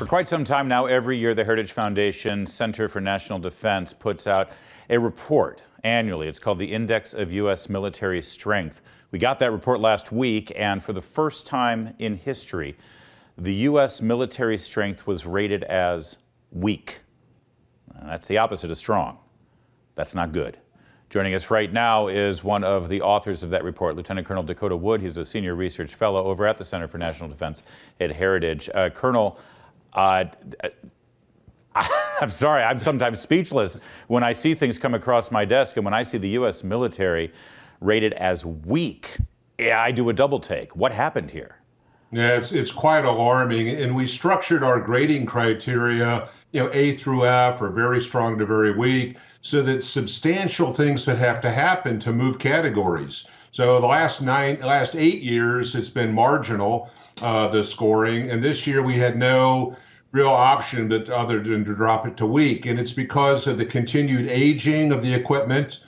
For quite some time now, every year, the Heritage Foundation Center for National Defense puts out a report annually. It's called the Index of U.S. Military Strength. We got that report last week, and for the first time in history, the U.S. military strength was rated as weak. That's the opposite of strong. That's not good. Joining us right now is one of the authors of that report, Lieutenant Colonel Dakota Wood. He's a senior research fellow over at the Center for National Defense at Heritage. Colonel, I'm sorry, I'm sometimes speechless when I see things come across my desk, and when I see the U.S. military rated as weak, I do a double take. What happened here? Yeah, it's quite alarming, and we structured our grading criteria, A through F, or very strong to very weak, so that substantial things would have to happen to move categories. So the last 8 years, it's been marginal, the scoring, and this year we had no real option but other than to drop it to weak, and it's because of the continued aging of the equipment,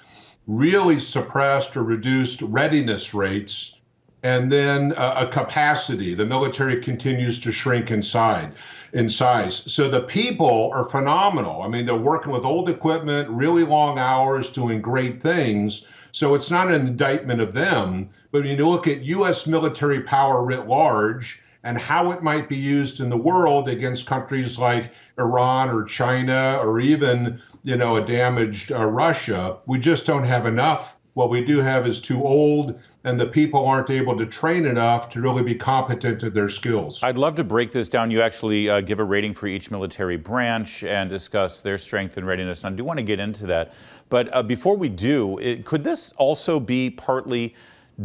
really suppressed or reduced readiness rates, and then a capacity. The military continues to shrink in size. So the people are phenomenal. I mean, they're working with old equipment, really long hours, doing great things. So it's not an indictment of them, but when you look at U.S. military power writ large and how it might be used in the world against countries like Iran or China or even, a damaged Russia, we just don't have enough. What we do have is too old, and the people aren't able to train enough to really be competent at their skills. I'd love to break this down. You actually give a rating for each military branch and discuss their strength and readiness, and I do want to get into that. But before we do, could this also be partly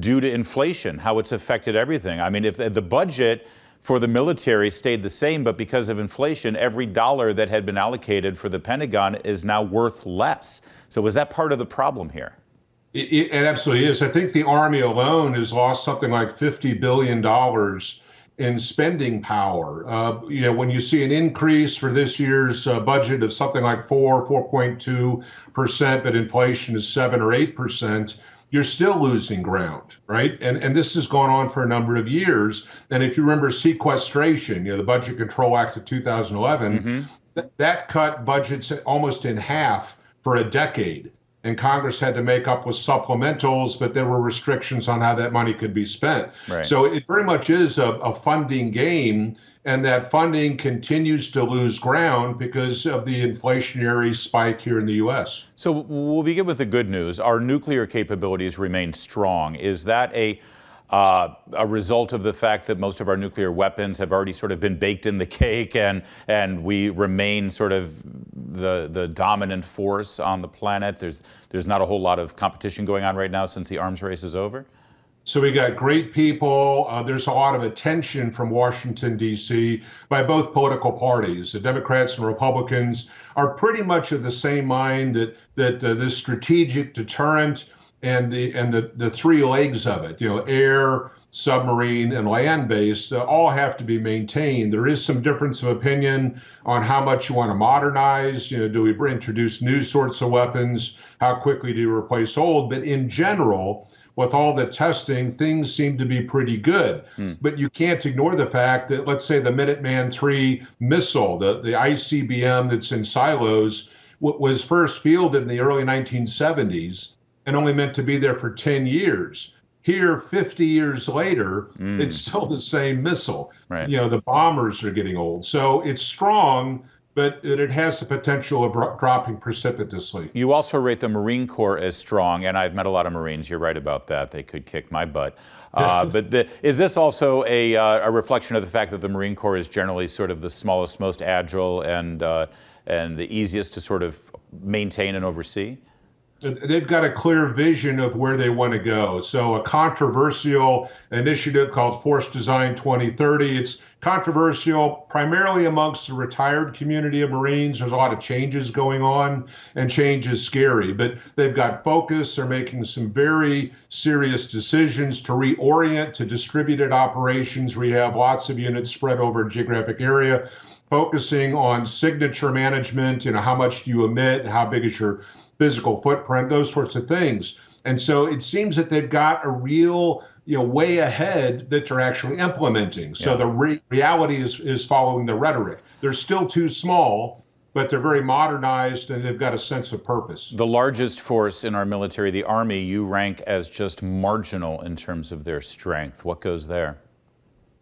due to inflation, how it's affected everything? I mean, if the budget for the military stayed the same, but because of inflation, every dollar that had been allocated for the Pentagon is now worth less. So is that part of the problem here? It absolutely is. I think the Army alone has lost something like $50 billion in spending power. When you see an increase for this year's budget of something like 4.2%, but inflation is 7 or 8%, you're still losing ground, right? And this has gone on for a number of years. And if you remember sequestration, the Budget Control Act of 2011, that cut budgets almost in half for a decade. And Congress had to make up with supplementals, but there were restrictions on how that money could be spent. Right. So it very much is a funding game, and that funding continues to lose ground because of the inflationary spike here in the U.S. So we'll begin with the good news. Our nuclear capabilities remain strong. Is that a result of the fact that most of our nuclear weapons have already sort of been baked in the cake, and we remain sort of the dominant force on the planet? There's not a whole lot of competition going on right now since the arms race is over? So we got great people. There's a lot of attention from Washington, D.C. by both political parties. The Democrats and Republicans are pretty much of the same mind that this strategic deterrent and the three legs of it, air, submarine, and land-based, all have to be maintained. There is some difference of opinion on how much you want to modernize. Do we introduce new sorts of weapons? How quickly do you replace old? But in general, with all the testing, things seem to be pretty good. But you can't ignore the fact that, let's say, the Minuteman III missile, the ICBM that's in silos, was first fielded in the early 1970s and only meant to be there for 10 years. Here, 50 years later, it's still the same missile. Right. The bombers are getting old. So it's strong, but it has the potential of dropping precipitously. You also rate the Marine Corps as strong, and I've met a lot of Marines. You're right about that. They could kick my butt. But is this also a reflection of the fact that the Marine Corps is generally sort of the smallest, most agile, and the easiest to sort of maintain and oversee? They've got a clear vision of where they want to go. So a controversial initiative called Force Design 2030. It's controversial primarily amongst the retired community of Marines. There's a lot of changes going on, and change is scary. But they've got focus. They're making some very serious decisions to reorient to distributed operations where you have lots of units spread over a geographic area, focusing on signature management, how much do you emit, how big is your physical footprint, those sorts of things. And so it seems that they've got a real, way ahead that they're actually implementing. So Yeah. the reality is following the rhetoric. They're still too small, but they're very modernized and they've got a sense of purpose. The largest force in our military, the Army, you rank as just marginal in terms of their strength. What goes there?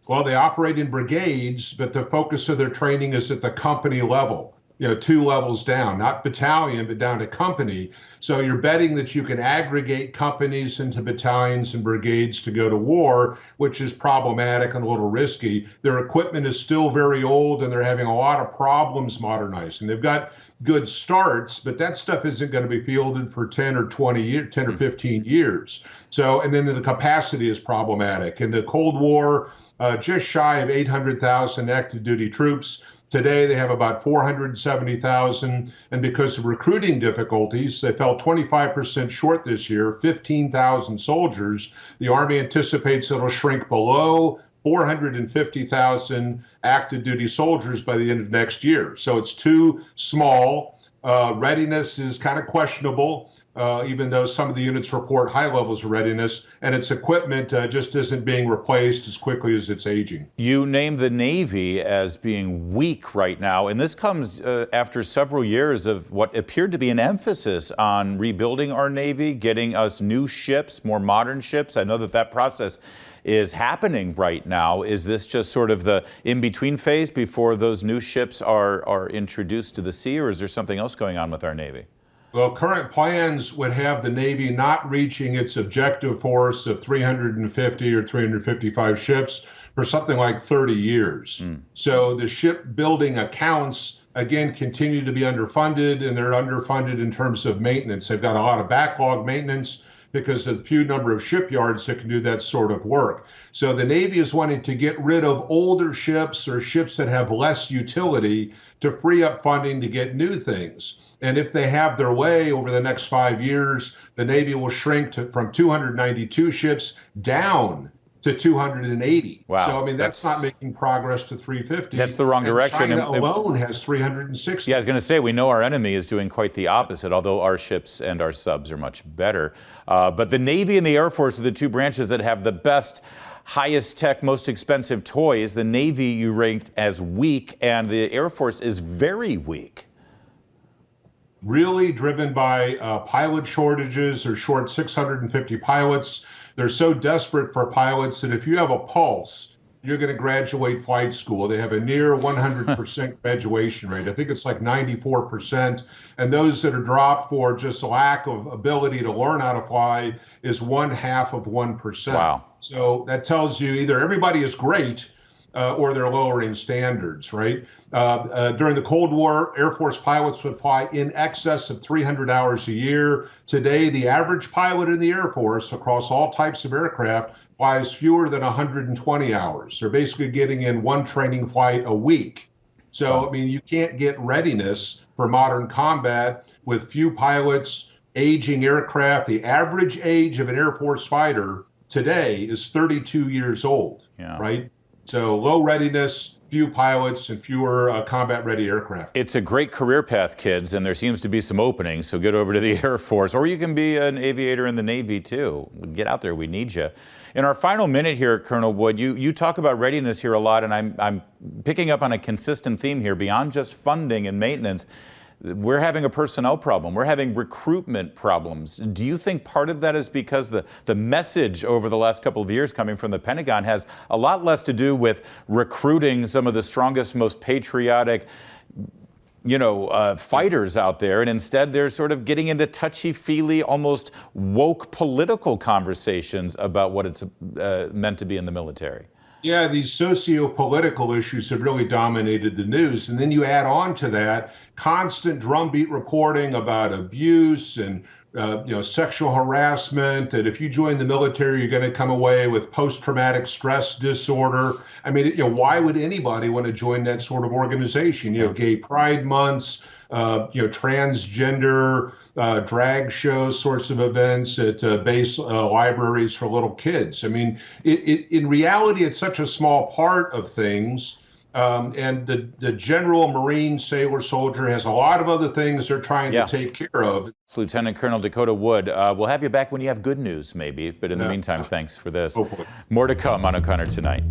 Well, they operate in brigades, but the focus of their training is at the company level, 2 levels down, not battalion, but down to company. So you're betting that you can aggregate companies into battalions and brigades to go to war, which is problematic and a little risky. Their equipment is still very old and they're having a lot of problems modernizing. They've got good starts, but that stuff isn't going to be fielded for 10 or 20 years, 10 or 15 years. So, and then the capacity is problematic. In the Cold War, just shy of 800,000 active duty troops. Today, they have about 470,000, and because of recruiting difficulties, they fell 25% short this year, 15,000 soldiers. The Army anticipates it'll shrink below 450,000 active duty soldiers by the end of next year. So it's too small. Readiness is kind of questionable, even though some of the units report high levels of readiness, and its equipment just isn't being replaced as quickly as it's aging. You named the Navy as being weak right now, and this comes after several years of what appeared to be an emphasis on rebuilding our Navy, getting us new ships, more modern ships. I know that process is happening right now. Is this just sort of the in-between phase before those new ships are introduced to the sea, or is there something else going on with our Navy? Well, current plans would have the Navy not reaching its objective force of 350 or 355 ships for something like 30 years. So the shipbuilding accounts, again, continue to be underfunded, and they're underfunded in terms of maintenance. They've got a lot of backlog maintenance because of the few number of shipyards that can do that sort of work. So the Navy is wanting to get rid of older ships or ships that have less utility to free up funding to get new things. And if they have their way over the next 5 years, the Navy will shrink from 292 ships down to 280. Wow. So, I mean, that's not making progress to 350. That's the wrong direction. China alone has 360. Yeah, I was going to say, we know our enemy is doing quite the opposite, although our ships and our subs are much better. But the Navy and the Air Force are the two branches that have the best, highest tech, most expensive toys. The Navy you ranked as weak, and the Air Force is very weak. Really driven by pilot shortages. They're short 650 pilots. They're so desperate for pilots that if you have a pulse, you're going to graduate flight school. They have a near 100% graduation rate. I think it's like 94%. And those that are dropped for just lack of ability to learn how to fly is 0.5%. Wow. So that tells you either everybody is great or they're lowering standards, right? During the Cold War, Air Force pilots would fly in excess of 300 hours a year. Today, the average pilot in the Air Force across all types of aircraft flies fewer than 120 hours. They're basically getting in one training flight a week. So, I mean, you can't get readiness for modern combat with few pilots, aging aircraft. The average age of an Air Force fighter today is 32 years old, right? So low readiness, few pilots, and fewer combat-ready aircraft. It's a great career path, kids, and there seems to be some openings, so get over to the Air Force, or you can be an aviator in the Navy, too. Get out there. We need you. In our final minute here, Colonel Wood, you talk about readiness here a lot, and I'm picking up on a consistent theme here. Beyond just funding and maintenance, we're having a personnel problem. We're having recruitment problems. Do you think part of that is because the message over the last couple of years coming from the Pentagon has a lot less to do with recruiting some of the strongest, most patriotic, fighters out there, and instead they're sort of getting into touchy-feely, almost woke political conversations about what it's meant to be in the military? Yeah, these socio-political issues have really dominated the news. And then you add on to that constant drumbeat reporting about abuse and sexual harassment, that if you join the military, you're going to come away with post-traumatic stress disorder. I mean, why would anybody want to join that sort of organization? Gay pride months, transgender drag shows, sorts of events at base libraries for little kids. I mean, in reality, it's such a small part of things. And the general Marine sailor soldier has a lot of other things they're trying to take care of. Lieutenant Colonel Dakota Wood, we'll have you back when you have good news, maybe. But in the meantime, thanks for this. Hopefully. More to come on O'Connor Tonight.